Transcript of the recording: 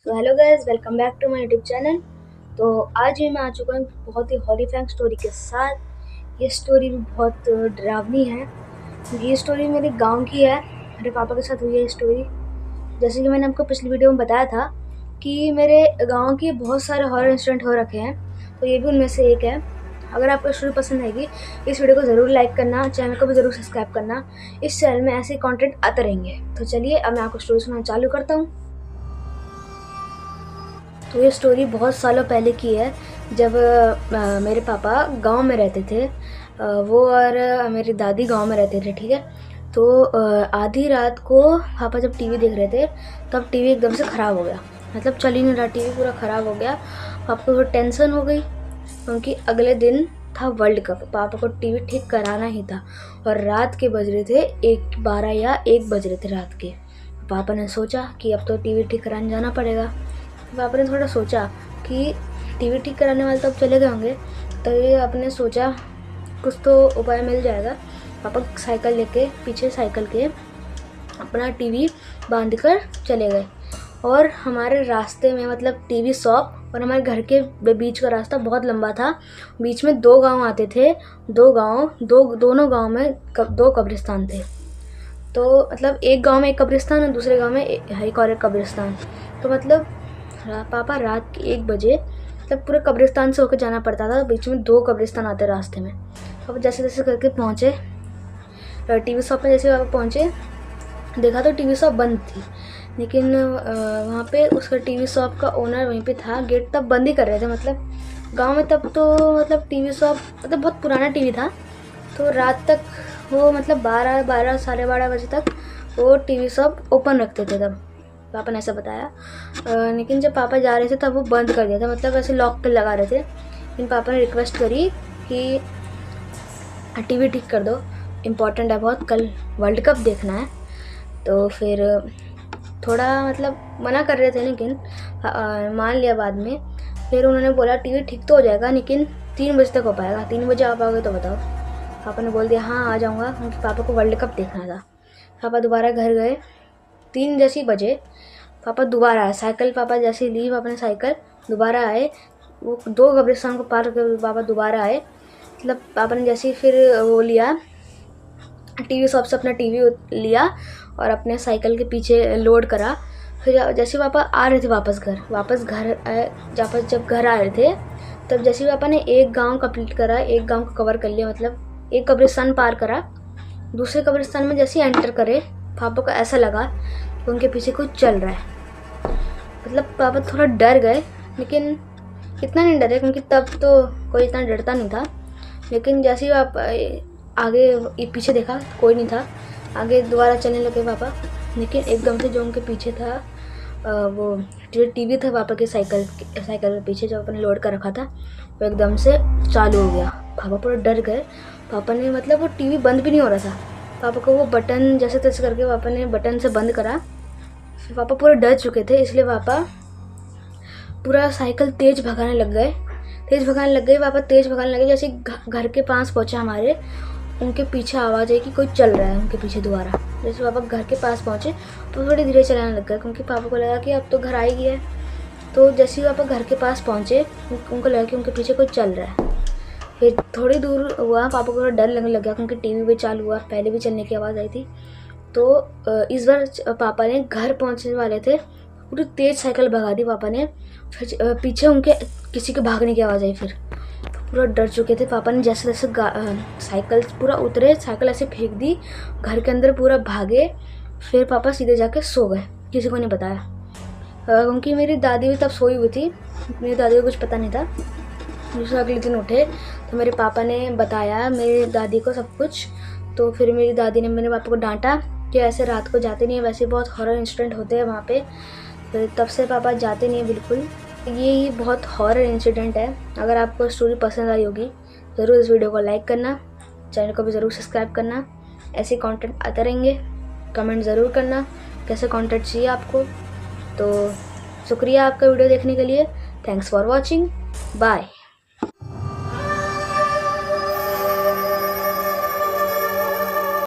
So hello guys, welcome back to my YouTube channel. तो आज भी मैं आ चुका हूँ बहुत ही हॉरीफाइंग स्टोरी के साथ। ये स्टोरी भी बहुत डरावनी है। ये स्टोरी मेरे गांव की है, मेरे पापा के साथ हुई है ये स्टोरी। जैसे कि मैंने आपको पिछली वीडियो में बताया था कि मेरे गांव के बहुत सारे हॉरर इंसिडेंट हो रखे हैं, तो ये भी उनमें से एक है। अगर आपको स्टोरी पसंद आएगी इस वीडियो को ज़रूर लाइक करना, चैनल को भी ज़रूर सब्सक्राइब करना। इस चैनल में ऐसे कंटेंट आते रहेंगे। तो चलिए अब मैं आपको स्टोरी सुनाना चालू करता हूँ। तो ये स्टोरी बहुत सालों पहले की है, जब मेरे पापा गांव में रहते थे। वो और मेरी दादी गांव में रहते थे, ठीक है। तो आधी रात को पापा जब टीवी देख रहे थे तब टीवी एकदम से ख़राब हो गया। मतलब चल ही नहीं रहा, टीवी पूरा ख़राब हो गया। पापा को टेंशन हो गई क्योंकि अगले दिन था वर्ल्ड कप। पापा को टीवी ठीक कराना ही था और रात के बज रहे थे 12 या 1 बज रहे थे रात के। पापा ने सोचा कि अब तो टीवी ठीक कराने जाना पड़ेगा। पापा ने थोड़ा सोचा कि टीवी ठीक कराने वाले तो अब चले गए होंगे, तभी आपने सोचा कुछ तो उपाय मिल जाएगा। पापा साइकिल लेके पीछे साइकिल के अपना टीवी बांध कर चले गए। और हमारे रास्ते में मतलब टीवी शॉप और हमारे घर के बीच का रास्ता बहुत लंबा था। बीच में 2 गांव आते थे। दोनों गांव में 2 कब्रिस्तान थे। तो मतलब एक गांव में एक कब्रिस्तान और दूसरे गांव में एक और एक कब्रिस्तान। तो मतलब पापा रात के 1 बजे मतलब पूरे कब्रिस्तान से होकर जाना पड़ता था। बीच में 2 कब्रिस्तान आते रास्ते में। अब जैसे जैसे करके पहुँचे टीवी शॉप में। जैसे पापा पहुँचे देखा तो टीवी शॉप बंद थी, लेकिन वहाँ पे उसका टीवी शॉप का ओनर वहीं पे था। गेट तब बंद ही कर रहे थे। मतलब गांव में तब तो मतलब टीवी शॉप मतलब बहुत पुराना टीवी था, तो रात तक वो मतलब 12 साढ़े 12 बजे तक वो टीवी शॉप ओपन रखते थे। तब पापा ने ऐसा बताया। लेकिन जब पापा जा रहे थे तब वो बंद कर दिया था, मतलब ऐसे लॉक पे लगा रहे थे। लेकिन पापा ने रिक्वेस्ट करी कि टीवी ठीक कर दो, इम्पोर्टेंट है बहुत, कल वर्ल्ड कप देखना है। तो फिर थोड़ा मतलब मना कर रहे थे, लेकिन मान लिया बाद में। फिर उन्होंने बोला टीवी ठीक तो हो जाएगा, लेकिन 3 बजे तक हो पाएगा, 3 बजे आप आओगे तो बताओ। पापा ने बोल दिया हाँ आ जाऊँगा, क्योंकि पापा को वर्ल्ड कप देखना था। पापा दोबारा घर गए। 3 जैसे बजे पापा दोबारा आए। साइकिल पापा जैसे ली, पापा ने साइकिल दोबारा आए। वो 2 कब्रिस्तान को पार करके पापा दोबारा आए। मतलब पापा ने जैसे ही फिर वो लिया टीवी शॉप से अपना टीवी लिया और अपने साइकिल के पीछे लोड करा। फिर जैसे पापा आ रहे थे जब घर आ रहे थे तब जैसे पापा ने एक गांव कंप्लीट करा, एक गांव को कवर कर लिया, मतलब एक कब्रिस्तान पार करा। दूसरे कब्रिस्तान में जैसे ही एंटर करे पापा को ऐसा लगा कि उनके पीछे कुछ चल रहा है। मतलब पापा थोड़ा डर गए, लेकिन इतना नहीं डरे क्योंकि तब तो कोई इतना डरता नहीं था। लेकिन जैसे ही आप आगे पीछे देखा कोई नहीं था, आगे दोबारा चलने लगे पापा। लेकिन एकदम से जो उनके पीछे था वो जो टीवी था पापा के साइकिल के पीछे जो अपने लोड कर रखा था, वो एकदम से चालू हो गया। पापा पूरा डर गए। पापा ने मतलब वो टीवी बंद भी नहीं हो रहा था। पापा को वो बटन जैसे तैसे करके पापा ने बटन से बंद करा। फिर पापा पूरे डर चुके थे, इसलिए पापा पूरा साइकिल तेज़ भगाने लग गए। पापा तेज़ भगाने लगे। जैसे घर के पास पहुँचे हमारे, उनके पीछे आवाज़ आई कि कोई चल रहा है उनके पीछे दोबारा। जैसे पापा घर के पास पहुँचे तो थोड़ी धीरे चलाने लग गए, क्योंकि पापा को लगा कि अब तो घर आएगी है। तो जैसे ही पापा घर के पास पहुँचे उनको लगा कि उनके पीछे कोई चल रहा है। फिर थोड़ी दूर हुआ पापा को थोड़ा डर लगने लग गया, क्योंकि टीवी भी चालू हुआ, पहले भी चलने की आवाज़ आई थी। तो इस बार पापा ने घर पहुँचने वाले थे, पूरी तेज़ साइकिल भगा दी पापा ने। फिर पीछे उनके किसी के भागने की आवाज़ आई। फिर पूरा डर चुके थे पापा ने। जैसे जैसे साइकिल पूरा उतरे, साइकिल ऐसे फेंक दी, घर के अंदर पूरा भागे। फिर पापा सीधे जाके सो गए, किसी को नहीं बताया। क्योंकि मेरी दादी भी तब सोई हुई थी, मेरी दादी को कुछ पता नहीं था। दूसरे अगले दिन उठे तो मेरे पापा ने बताया मेरी दादी को सब कुछ। तो फिर मेरी दादी ने मेरे पापा को डांटा कि ऐसे रात को जाते नहीं है, वैसे बहुत हॉरर इंसिडेंट होते हैं वहाँ पे। फिर तब से पापा जाते नहीं है बिल्कुल। ये बहुत हॉरर इंसिडेंट है। अगर आपको स्टोरी पसंद आई होगी ज़रूर इस वीडियो को लाइक करना, चैनल को भी ज़रूर सब्सक्राइब करना। ऐसे कंटेंट आते रहेंगे। कमेंट ज़रूर करना कैसे कंटेंट चाहिए आपको। तो शुक्रिया आपका वीडियो देखने के लिए। Thanks for watching. बाय।